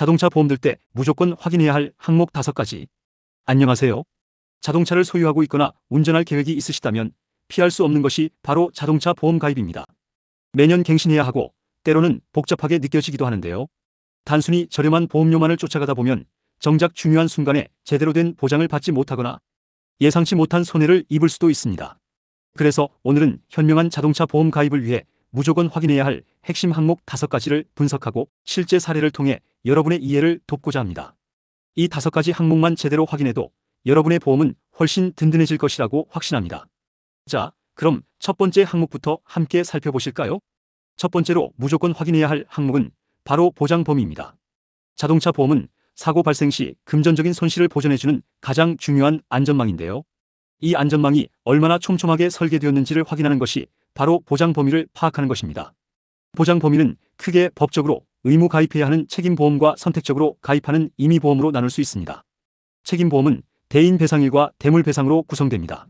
자동차 보험 들 때 무조건 확인해야 할 항목 5가지. 안녕하세요. 자동차를 소유하고 있거나 운전할 계획이 있으시다면 피할 수 없는 것이 바로 자동차 보험 가입입니다. 매년 갱신해야 하고 때로는 복잡하게 느껴지기도 하는데요. 단순히 저렴한 보험료만을 쫓아가다 보면 정작 중요한 순간에 제대로 된 보장을 받지 못하거나 예상치 못한 손해를 입을 수도 있습니다. 그래서 오늘은 현명한 자동차 보험 가입을 위해 무조건 확인해야 할 핵심 항목 5가지를 분석하고 실제 사례를 통해 여러분의 이해를 돕고자 합니다. 이 5가지 항목만 제대로 확인해도 여러분의 보험은 훨씬 든든해질 것이라고 확신합니다. 자, 그럼 첫 번째 항목부터 함께 살펴보실까요? 첫 번째로 무조건 확인해야 할 항목은 바로 보장 범위입니다. 자동차 보험은 사고 발생 시 금전적인 손실을 보전해주는 가장 중요한 안전망인데요. 이 안전망이 얼마나 촘촘하게 설계되었는지를 확인하는 것이 바로 보장 범위를 파악하는 것입니다. 보장 범위는 크게 법적으로 의무 가입해야 하는 책임보험과 선택적으로 가입하는 임의보험으로 나눌 수 있습니다. 책임보험은 대인배상일과 대물배상으로 구성됩니다.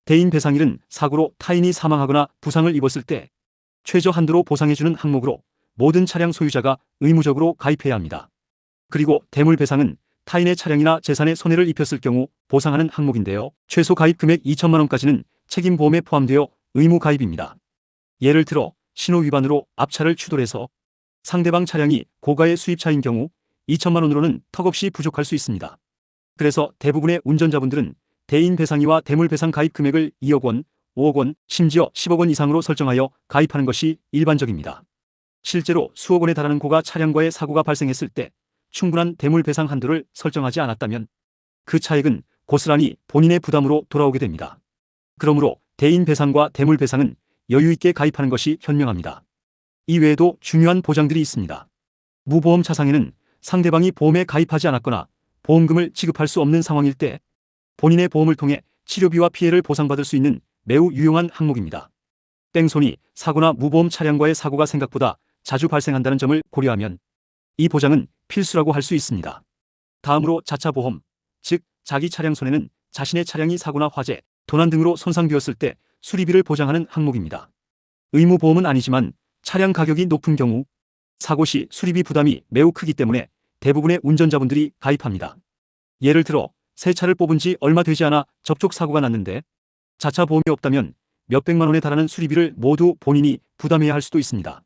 대인배상일은 사고로 타인이 사망하거나 부상을 입었을 때 최저 한도로 보상해주는 항목으로 모든 차량 소유자가 의무적으로 가입해야 합니다. 그리고 대물배상은 타인의 차량이나 재산에 손해를 입혔을 경우 보상하는 항목인데요. 최소 가입 금액 2천만 원까지는 책임보험에 포함되어 의무 가입입니다. 예를 들어 신호 위반으로 앞차를 추돌해서 상대방 차량이 고가의 수입차인 경우 2천만 원으로는 턱없이 부족할 수 있습니다. 그래서 대부분의 운전자분들은 대인배상이와 대물배상 가입 금액을 2억 원, 5억 원, 심지어 10억 원 이상으로 설정하여 가입하는 것이 일반적입니다. 실제로 수억 원에 달하는 고가 차량과의 사고가 발생했을 때 충분한 대물배상 한도를 설정하지 않았다면 그 차액은 고스란히 본인의 부담으로 돌아오게 됩니다. 그러므로 대인배상과 대물배상은 여유있게 가입하는 것이 현명합니다. 이외에도 중요한 보장들이 있습니다. 무보험 차상에는 상대방이 보험에 가입하지 않았거나 보험금을 지급할 수 없는 상황일 때 본인의 보험을 통해 치료비와 피해를 보상받을 수 있는 매우 유용한 항목입니다. 뺑소니, 사고나 무보험 차량과의 사고가 생각보다 자주 발생한다는 점을 고려하면 이 보장은 필수라고 할 수 있습니다. 다음으로 자차보험, 즉 자기 차량 손해는 자신의 차량이 사고나 화재, 도난 등으로 손상되었을 때 수리비를 보장하는 항목입니다. 의무보험은 아니지만 차량 가격이 높은 경우 사고 시 수리비 부담이 매우 크기 때문에 대부분의 운전자분들이 가입합니다. 예를 들어 새 차를 뽑은 지 얼마 되지 않아 접촉 사고가 났는데 자차 보험이 없다면 몇백만 원에 달하는 수리비를 모두 본인이 부담해야 할 수도 있습니다.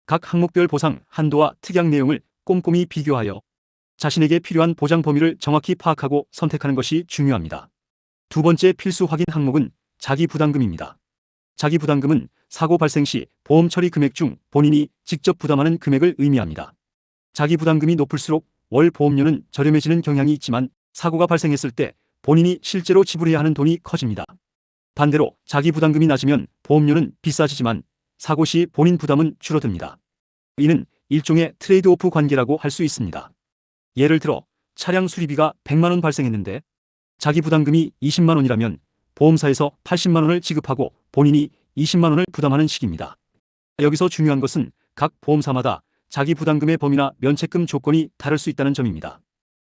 각 항목별 보상 한도와 특약 내용을 꼼꼼히 비교하여 자신에게 필요한 보장 범위를 정확히 파악하고 선택하는 것이 중요합니다. 두 번째 필수 확인 항목은 자기부담금입니다. 자기부담금은 사고 발생 시 보험 처리 금액 중 본인이 직접 부담하는 금액을 의미합니다. 자기부담금이 높을수록 월 보험료는 저렴해지는 경향이 있지만 사고가 발생했을 때 본인이 실제로 지불해야 하는 돈이 커집니다. 반대로 자기부담금이 낮으면 보험료는 비싸지지만 사고 시 본인 부담은 줄어듭니다. 이는 일종의 트레이드오프 관계라고 할 수 있습니다. 예를 들어 차량 수리비가 100만 원 발생했는데 자기부담금이 20만 원이라면 보험사에서 80만 원을 지급하고 본인이 20만 원을 부담하는 식입니다. 여기서 중요한 것은 각 보험사마다 자기부담금의 범위나 면책금 조건이 다를 수 있다는 점입니다.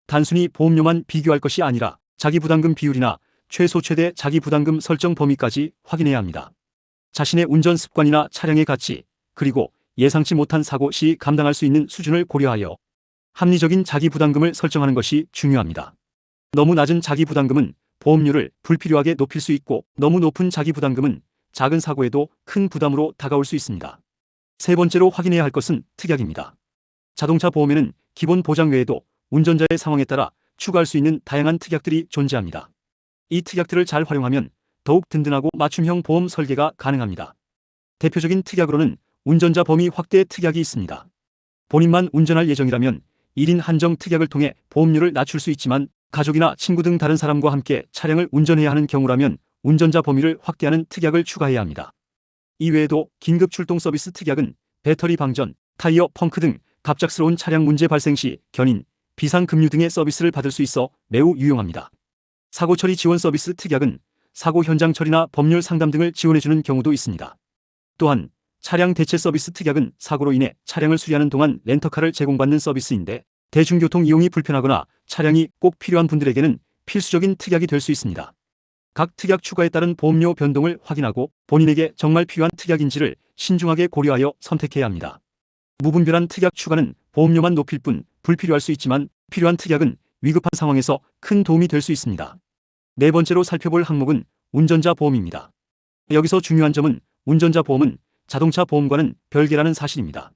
단순히 보험료만 비교할 것이 아니라 자기부담금 비율이나 최소 최대 자기부담금 설정 범위까지 확인해야 합니다. 자신의 운전 습관이나 차량의 가치, 그리고 예상치 못한 사고 시 감당할 수 있는 수준을 고려하여 합리적인 자기부담금을 설정하는 것이 중요합니다. 너무 낮은 자기부담금은 보험료를 불필요하게 높일 수 있고 너무 높은 자기부담금은 작은 사고에도 큰 부담으로 다가올 수 있습니다. 세 번째로 확인해야 할 것은 특약입니다. 자동차 보험에는 기본 보장 외에도 운전자의 상황에 따라 추가할 수 있는 다양한 특약들이 존재합니다. 이 특약들을 잘 활용하면 더욱 든든하고 맞춤형 보험 설계가 가능합니다. 대표적인 특약으로는 운전자 범위 확대 특약이 있습니다. 본인만 운전할 예정이라면 1인 한정 특약을 통해 보험료를 낮출 수 있지만 가족이나 친구 등 다른 사람과 함께 차량을 운전해야 하는 경우라면 운전자 범위를 확대하는 특약을 추가해야 합니다. 이외에도 긴급 출동 서비스 특약은 배터리 방전, 타이어 펑크 등 갑작스러운 차량 문제 발생 시 견인, 비상급류 등의 서비스를 받을 수 있어 매우 유용합니다. 사고 처리 지원 서비스 특약은 사고 현장 처리나 법률 상담 등을 지원해주는 경우도 있습니다. 또한 차량 대체 서비스 특약은 사고로 인해 차량을 수리하는 동안 렌터카를 제공받는 서비스인데 대중교통 이용이 불편하거나 차량이 꼭 필요한 분들에게는 필수적인 특약이 될 수 있습니다. 각 특약 추가에 따른 보험료 변동을 확인하고 본인에게 정말 필요한 특약인지를 신중하게 고려하여 선택해야 합니다. 무분별한 특약 추가는 보험료만 높일 뿐 불필요할 수 있지만 필요한 특약은 위급한 상황에서 큰 도움이 될 수 있습니다. 네 번째로 살펴볼 항목은 운전자 보험입니다. 여기서 중요한 점은 운전자 보험은 자동차 보험과는 별개라는 사실입니다.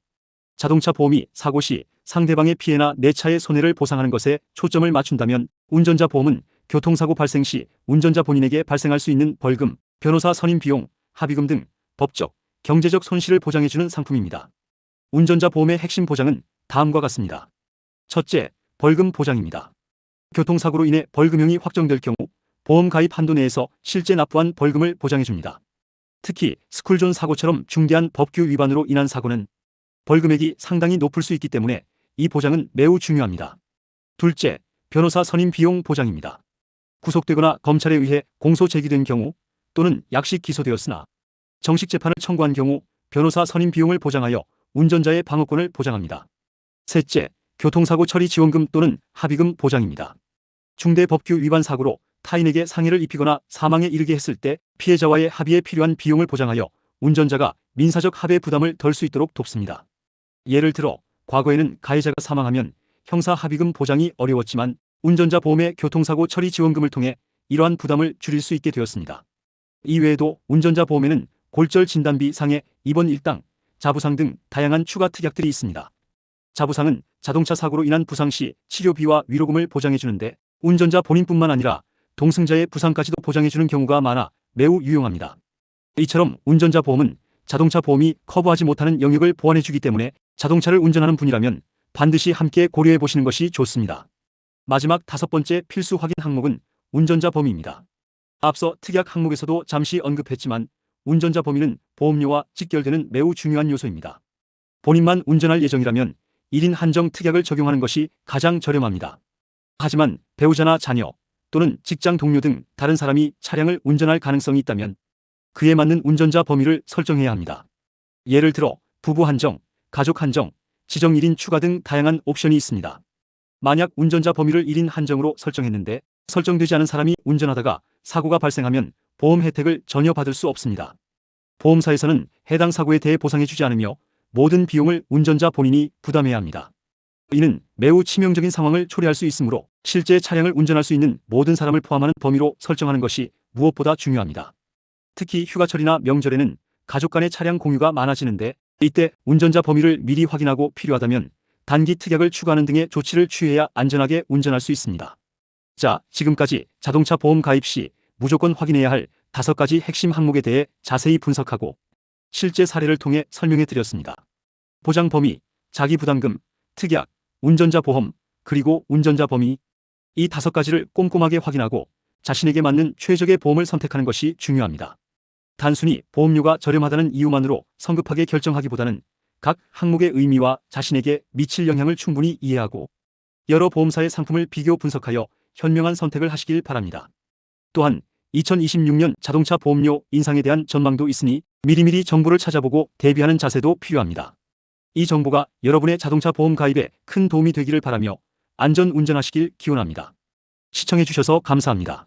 자동차 보험이 사고 시 상대방의 피해나 내 차의 손해를 보상하는 것에 초점을 맞춘다면 운전자 보험은 교통사고 발생 시 운전자 본인에게 발생할 수 있는 벌금, 변호사 선임 비용, 합의금 등 법적, 경제적 손실을 보장해주는 상품입니다. 운전자 보험의 핵심 보장은 다음과 같습니다. 첫째, 벌금 보장입니다. 교통사고로 인해 벌금형이 확정될 경우 보험 가입 한도 내에서 실제 납부한 벌금을 보장해줍니다. 특히 스쿨존 사고처럼 중대한 법규 위반으로 인한 사고는 벌금액이 상당히 높을 수 있기 때문에 이 보장은 매우 중요합니다. 둘째, 변호사 선임 비용 보장입니다. 구속되거나 검찰에 의해 공소 제기된 경우 또는 약식 기소되었으나 정식 재판을 청구한 경우 변호사 선임 비용을 보장하여 운전자의 방어권을 보장합니다. 셋째, 교통사고 처리 지원금 또는 합의금 보장입니다. 중대 법규 위반 사고로 타인에게 상해를 입히거나 사망에 이르게 했을 때 피해자와의 합의에 필요한 비용을 보장하여 운전자가 민사적 합의 부담을 덜 수 있도록 돕습니다. 예를 들어 과거에는 가해자가 사망하면 형사 합의금 보장이 어려웠지만 운전자 보험의 교통사고 처리 지원금을 통해 이러한 부담을 줄일 수 있게 되었습니다. 이외에도 운전자 보험에는 골절 진단비, 상해, 입원 일당, 자부상 등 다양한 추가 특약들이 있습니다. 자부상은 자동차 사고로 인한 부상 시 치료비와 위로금을 보장해주는데 운전자 본인뿐만 아니라 동승자의 부상까지도 보장해주는 경우가 많아 매우 유용합니다. 이처럼 운전자 보험은 자동차 보험이 커버하지 못하는 영역을 보완해주기 때문에 자동차를 운전하는 분이라면 반드시 함께 고려해 보시는 것이 좋습니다. 마지막 다섯 번째 필수 확인 항목은 운전자 범위입니다. 앞서 특약 항목에서도 잠시 언급했지만 운전자 범위는 보험료와 직결되는 매우 중요한 요소입니다. 본인만 운전할 예정이라면 1인 한정 특약을 적용하는 것이 가장 저렴합니다. 하지만 배우자나 자녀 또는 직장 동료 등 다른 사람이 차량을 운전할 가능성이 있다면 그에 맞는 운전자 범위를 설정해야 합니다. 예를 들어 부부 한정, 가족 한정, 지정 1인 추가 등 다양한 옵션이 있습니다. 만약 운전자 범위를 1인 한정으로 설정했는데 설정되지 않은 사람이 운전하다가 사고가 발생하면 보험 혜택을 전혀 받을 수 없습니다. 보험사에서는 해당 사고에 대해 보상해주지 않으며 모든 비용을 운전자 본인이 부담해야 합니다. 이는 매우 치명적인 상황을 초래할 수 있으므로 실제 차량을 운전할 수 있는 모든 사람을 포함하는 범위로 설정하는 것이 무엇보다 중요합니다. 특히 휴가철이나 명절에는 가족 간의 차량 공유가 많아지는데 이때 운전자 범위를 미리 확인하고 필요하다면 단기 특약을 추가하는 등의 조치를 취해야 안전하게 운전할 수 있습니다. 자, 지금까지 자동차 보험 가입 시 무조건 확인해야 할 5가지 핵심 항목에 대해 자세히 분석하고 실제 사례를 통해 설명해 드렸습니다. 보장 범위, 자기 부담금, 특약, 운전자 보험, 그리고 운전자 범위, 이 5가지를 꼼꼼하게 확인하고 자신에게 맞는 최적의 보험을 선택하는 것이 중요합니다. 단순히 보험료가 저렴하다는 이유만으로 성급하게 결정하기보다는 각 항목의 의미와 자신에게 미칠 영향을 충분히 이해하고 여러 보험사의 상품을 비교 분석하여 현명한 선택을 하시길 바랍니다. 또한 2026년 자동차 보험료 인상에 대한 전망도 있으니 미리미리 정보를 찾아보고 대비하는 자세도 필요합니다. 이 정보가 여러분의 자동차 보험 가입에 큰 도움이 되기를 바라며 안전 운전하시길 기원합니다. 시청해 주셔서 감사합니다.